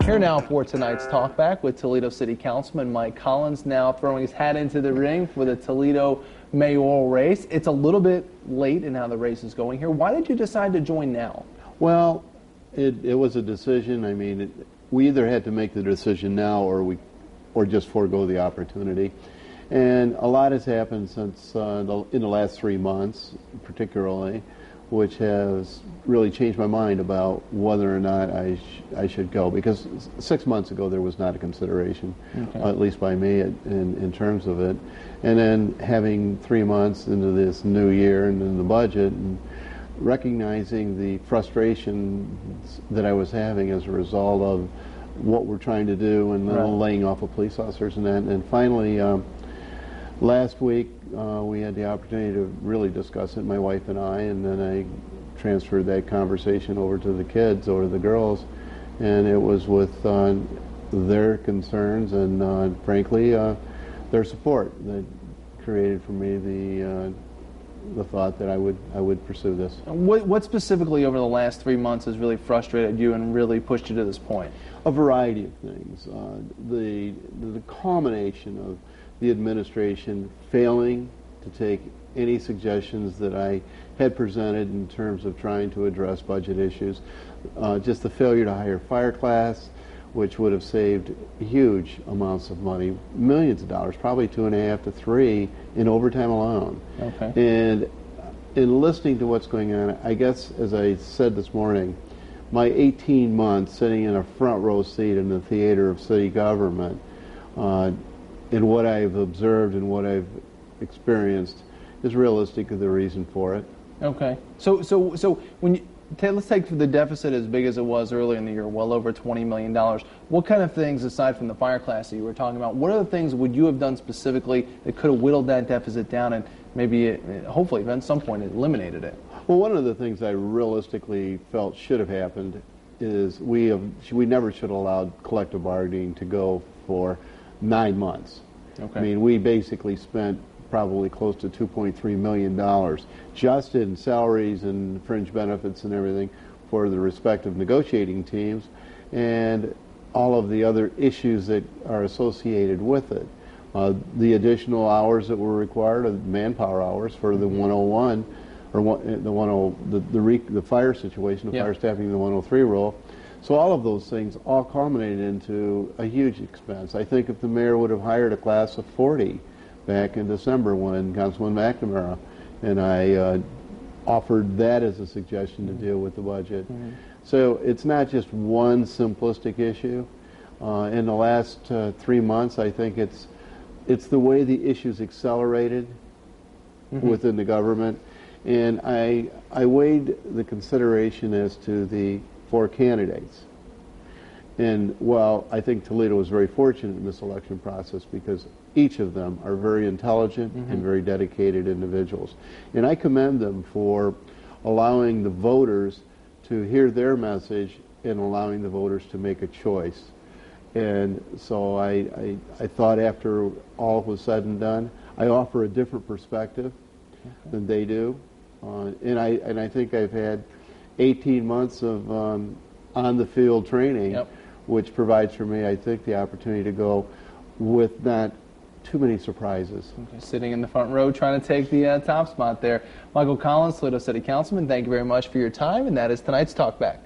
Here now for tonight's Talk Back with Toledo City Councilman Mike Collins, now throwing his hat into the ring for the Toledo mayoral race. It's a little bit late in how the race is going here. Why did you decide to join now? Well, it was a decision. I mean, we either had to make the decision now or just forego the opportunity. And a lot has happened since in the last 3 months, particularly, which has really changed my mind about whether or not I should go. Because 6 months ago there was not a consideration, at least by me, in terms of it. And then having 3 months into this new year and in the budget, and recognizing the frustration that I was having as a result of what we're trying to do and laying off of police officers and that. And finally, last week, we had the opportunity to really discuss it, my wife and I, and then I transferred that conversation over to the kids, over to the girls, and it was with their concerns and, frankly, their support that created for me the thought that I would pursue this. What specifically over the last 3 months has really frustrated you and really pushed you to this point? A variety of things. The culmination of the administration failing to take any suggestions that I had presented in terms of trying to address budget issues. Just the failure to hire fire class, which would have saved huge amounts of money, millions of dollars, probably 2.5 to 3 in overtime alone. Okay. And in listening to what's going on, I guess, as I said this morning, my 18 months sitting in a front row seat in the theater of city government, and what I've observed and what I've experienced is realistic of the reason for it. Okay. So when you, let's take the deficit as big as it was earlier in the year, well over $20 million. What kind of things, aside from the fire class that you were talking about, what other things would you have done specifically that could have whittled that deficit down and maybe, hopefully, at some point, eliminated it? Well, one of the things I realistically felt should have happened is we never should have allowed collective bargaining to go for 9 months. Okay. I mean, we basically spent probably close to $2.3 million just in salaries and fringe benefits and everything for the respective negotiating teams and all of the other issues that are associated with it. The additional hours that were required, manpower hours for the 101, or the fire situation, the fire staffing, the 103 role. So all of those things all culminated into a huge expense. I think if the mayor would have hired a class of 40 back in December when Councilman McNamara and I offered that as a suggestion to deal with the budget. So it's not just one simplistic issue. In the last 3 months, I think it's the way the issues accelerated within the government. And I weighed the consideration as to the 4 candidates. And while I think Toledo was very fortunate in this election process because each of them are very intelligent and very dedicated individuals. And I commend them for allowing the voters to hear their message and allowing the voters to make a choice. And so I thought after all was said and done, I offer a different perspective than they do. And I think I've had 18 months of on-the-field training, which provides for me, I think, the opportunity to go with not too many surprises. Okay, sitting in the front row trying to take the top spot there. Michael Collins, Toledo City Councilman, thank you very much for your time, and that is tonight's Talk Back.